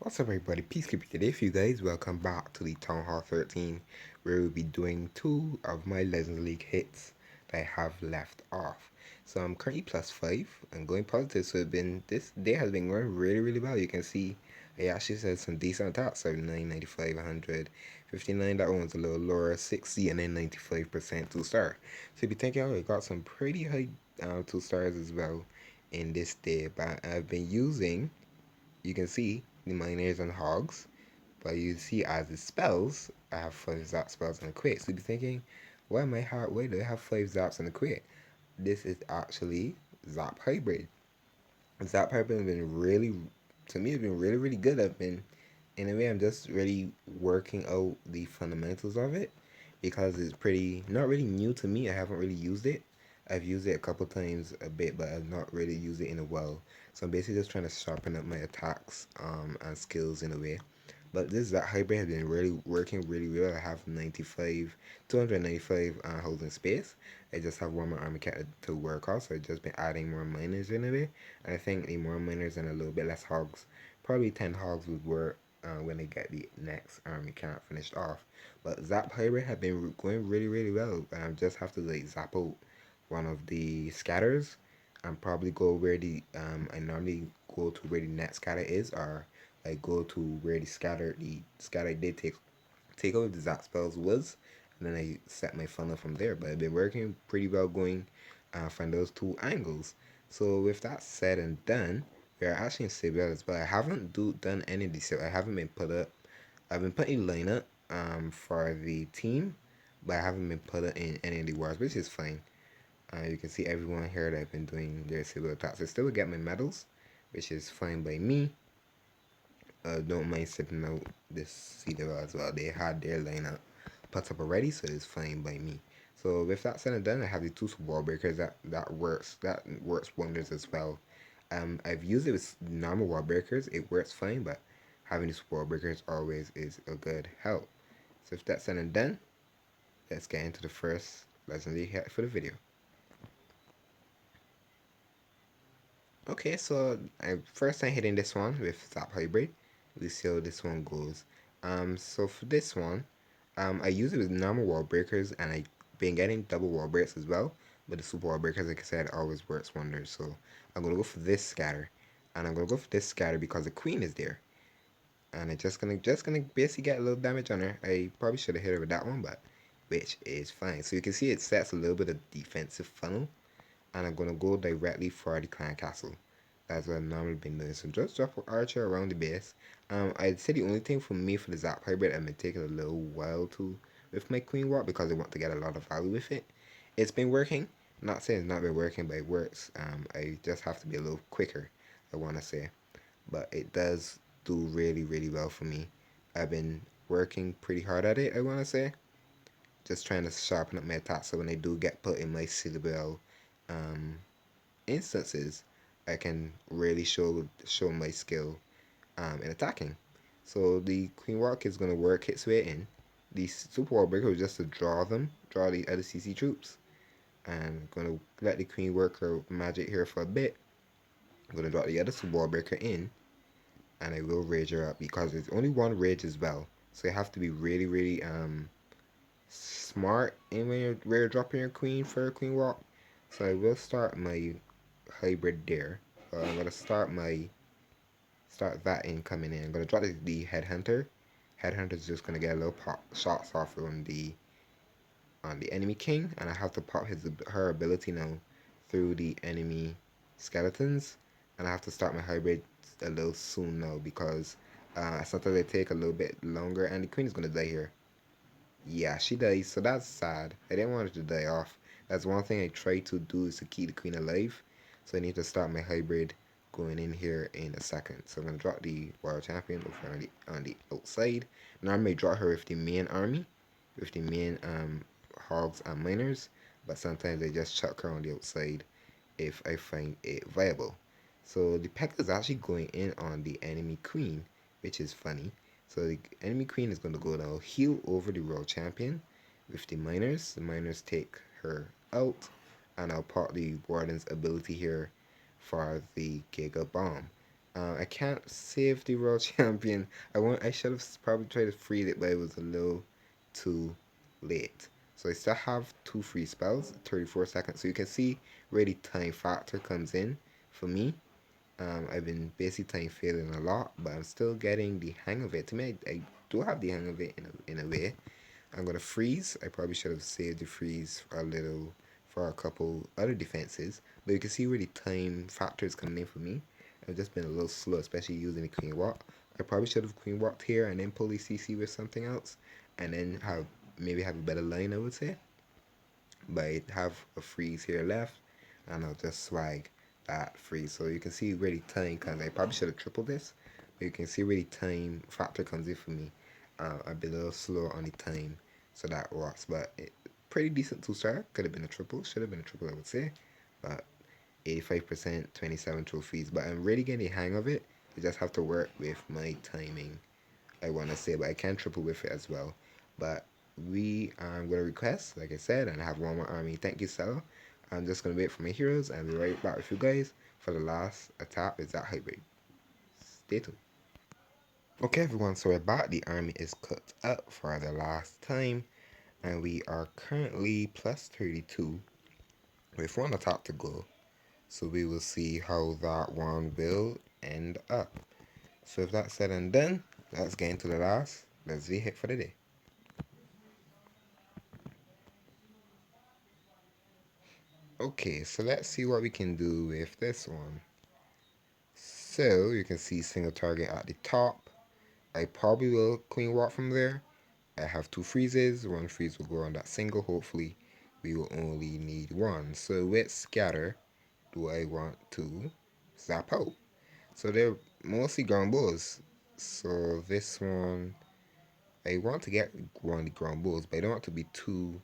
What's up everybody, Peacekeeper today for you guys. Welcome back to the Town Hall 13 where we'll be doing two of my Legends League hits that I have left off. So I'm currently plus 5 and going positive, so this day has been going really well. You can see I actually said some decent attacks, 79, 95, 100, 59, that one was a little lower, 60 and then 95% 2-star. So you'll be thinking, oh, I got some pretty high 2-stars as well in this day, but I've been using, you can see, the miners and hogs, but you see as the spells, I have 5 zap spells and a crit. So you'd be thinking, why do I have 5 zaps and a crit? This is actually Zaphybird. Zaphybird has been really, to me, it's been really good. In a way, I'm just really working out the fundamentals of it because it's pretty, not really new to me. I haven't really used it. I've used it a couple times a bit, but I've not really used it in a while. So I'm basically just trying to sharpen up my attacks and skills in a way. But that hybrid has been really working really well. I have 295 holding space. I just have one more army cat to work on, so I've just been adding more miners in a way. And I think the more miners and a little bit less hogs, probably 10 hogs would work when I get the next army cat finished off. But Zap Hybrid have been going really well. Just have to like zap out one of the scatters and probably go where the I normally go to where the net scatter is, or I go to where the scatter I did take over the zap spells was, and then I set my funnel from there. But I've been working pretty well going from those two angles. So with that said and done, we are actually in Civil as well. I haven't done any of these. I haven't been put up. I've been putting lineup for the team, but I haven't been put in any of the wars, which is fine. You can see everyone here that I've been doing their civil attacks. I still get my medals, which is fine by me. Don't mind sipping out this cedar as well. They had their lineup put up already, so it's fine by me. So with that said and done, I have the two wall breakers that works wonders as well. I've used it with normal wall breakers. It works fine, but having these wall breakers always is a good help. So if that's said and done, let's get into the first legendary hit for the video. Okay, so first I'm hitting this one with Zap Hybrid. We see how this one goes. So for this one, I use it with normal wall breakers, and I've been getting double wall breaks as well. But the super wall breakers, like I said, always works wonders. So I'm gonna go for this scatter, and I'm gonna go for this scatter because the queen is there, and it's just gonna basically get a little damage on her. I probably should have hit her with that one, but which is fine. So you can see it sets a little bit of defensive funnel, and I'm gonna go directly for the clan castle. That's what I've normally been doing. So just drop an archer around the base. I'd say the only thing for me for the Zap Hybrid, I've been taking a little while to with my Queen Walk because I want to get a lot of value with it. It's been working. Not saying it's not been working, but it works. I just have to be a little quicker, I want to say. But it does do really well for me. I've been working pretty hard at it, I want to say. Just trying to sharpen up my attacks so when I do get put in my Citadel um, instances, I can really show my skill in attacking. So the Queen Walk is gonna work its way in. The Super Wall Breaker was just to draw the other CC troops. And gonna let the Queen work her magic here for a bit. I'm gonna draw the other Super Wall Breaker in, and I will rage her up because there's only one rage as well. So you have to be really smart in when you're dropping your queen for a Queen Walk. So I will start my hybrid there. I'm gonna start that in coming in. I'm gonna drop the headhunter. Headhunter's just gonna get a little pop shots off on the enemy king, and I have to pop her ability now through the enemy skeletons, and I have to start my hybrid a little soon now because sometimes they take a little bit longer, and the queen is gonna die here. Yeah, she dies, so that's sad. I didn't want her to die off. That's one thing I try to do is to keep the queen alive. So I need to start my hybrid going in here in a second. So I'm gonna drop the Warrior Champion over on the outside. Normally I draw her with the main army, with the main hogs and miners, but sometimes I just chuck her on the outside if I find it viable. So the peck is actually going in on the enemy queen, which is funny. So the enemy queen is going to go now heal over the royal champion with the miners. The miners take her out, and I'll pop the warden's ability here for the Giga Bomb. I can't save the world champion. I should have probably tried to freeze it, but it was a little too late. So I still have two free spells, 34 seconds. So you can see where the time factor comes in for me. I've been basically time failing a lot, but I'm still getting the hang of it. To me, I do have the hang of it in a way. I'm gonna freeze. I probably should have saved the freeze for a little for a couple other defenses. But you can see where the time factor is coming in for me. I've just been a little slow, especially using the queen walk. I probably should have queen walked here and then pull the CC with something else, and then have maybe have a better line, I would say. But I have a freeze here left, and I'll just swag that freeze. So you can see where the time comes. I probably should have tripled this, but you can see where the time factor comes in for me. I've been a little slow on the time, so that works. But pretty decent two star. Could have been a triple. Should have been a triple, I would say. But 85%, 27 trophies. But I'm really getting the hang of it. You just have to work with my timing, I want to say, but I can triple with it as well. But we I'm going to request, like I said, and I have one more army. Thank you, Sal. I'm just going to wait for my heroes and be right back with you guys for the last attack with Zaphybird. Stay tuned. Okay, everyone, so we're back. The army is cut up for the last time, and we are currently plus 32 with one attack to go. So we will see how that one will end up. So if that's said and done, let's get into the last. Let's see hit for the day. Okay, so let's see what we can do with this one. So you can see single target at the top. I probably will queen walk from there. I have two freezes. One freeze will go on that single. Hopefully we will only need one. So with scatter, do I want to zap out? So they're mostly ground balls. So this one, I want to get one of the ground balls, but I don't want to be too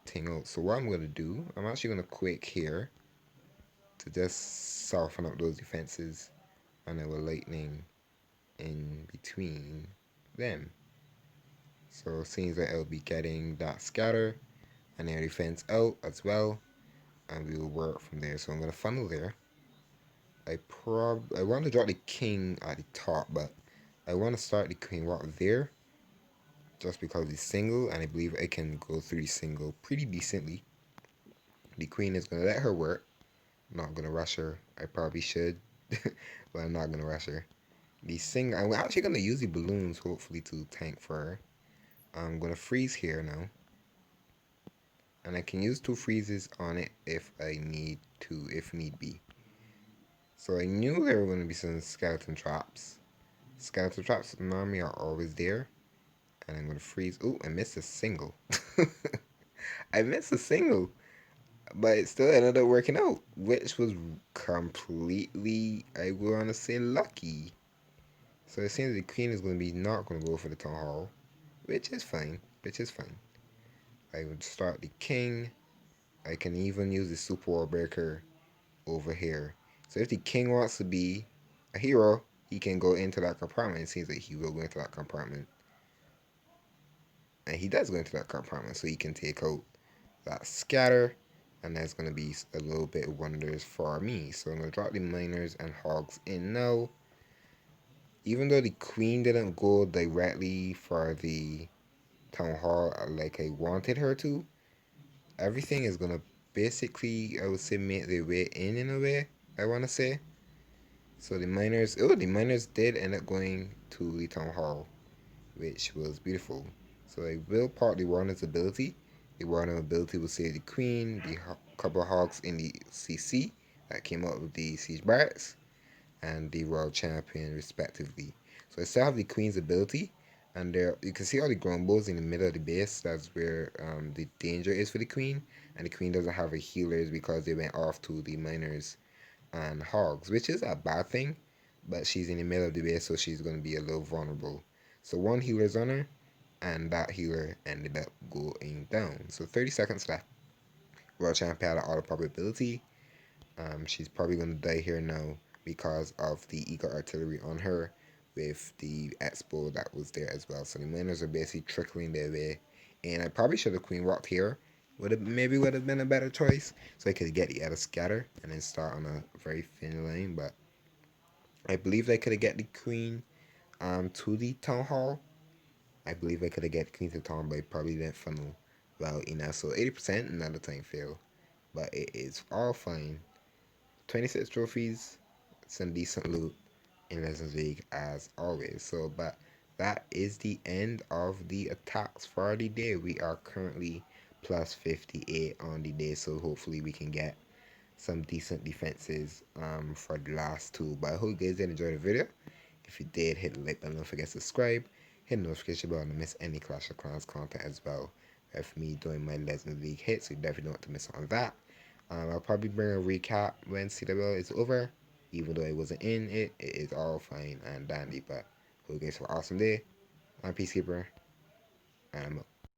thing out. So what I'm going to do, I'm actually going to quick here to just soften up those defenses, and I will lightning in between them. So it seems like I'll be getting that scatter and their defense out as well, and we will work from there. So I'm gonna funnel there. I want to drop the king at the top, but I want to start the queen walk there just because it's single, and I believe I can go through the single pretty decently. The queen is gonna let her work. I'm not gonna rush her. I probably should, but I'm not gonna rush her. I'm actually gonna use the balloons hopefully to tank for her. I'm gonna freeze here now, and I can use two freezes on it if I need to, if need be. So I knew there were gonna be some skeleton traps. Skeleton traps normally are always there, and I'm gonna freeze. Oh, I missed a single. I missed a single, but it still ended up working out, which was completely, I want to say, lucky. So it seems the queen is going to be not going to go for the town hall, which is fine. Which is fine. I would start the king. I can even use the super wall breaker over here. So if the king wants to be a hero, he can go into that compartment. It seems like he will go into that compartment. And he does go into that compartment, so he can take out that scatter. And that's going to be a little bit of wonders for me. So I'm going to drop the miners and hogs in now. Even though the queen didn't go directly for the town hall like I wanted her to, everything is gonna basically, I would say, make their way in a way, I wanna say. So the miners did end up going to the town hall, which was beautiful. So I will part the Warner's ability. The Warner ability will save the queen, the couple of hogs in the CC that came out with the siege barracks, and the world champion respectively. So I still have the queen's ability, and there you can see all the grumbles in the middle of the base. That's where the danger is for the queen, and the queen doesn't have a healers because they went off to the miners and hogs, which is a bad thing, but she's in the middle of the base, so she's going to be a little vulnerable. So one healer's on her, and that healer ended up going down. So 30 seconds left. World champion had all the probability. She's probably going to die here now because of the Eagle artillery on her with the expo that was there as well. So the miners are basically trickling their way. And I probably should have queen walked here. Would have been a better choice. So I could get the other scatter and then start on a very thin line. But I believe I could have get the queen to the town hall. I believe I could have get queen to town, but it probably didn't funnel well enough. So 80%, another time fail. But it is all fine. 26 trophies, some decent loot in Legends League as always. So, but that is the end of the attacks for the day. We are currently plus 58 on the day, so hopefully we can get some decent defenses for the last two. But I hope you guys did enjoy the video. If you did, hit the like button, don't forget to subscribe, hit the notification bell, and miss any Clash of Clans content as well. With me doing my Legends League hits, so you definitely don't want to miss on that. I'll probably bring a recap when CWL is over, even though I wasn't in it. It is all fine and dandy. But hope you guys have an awesome day. I'm Peacekeeper, and I'm out.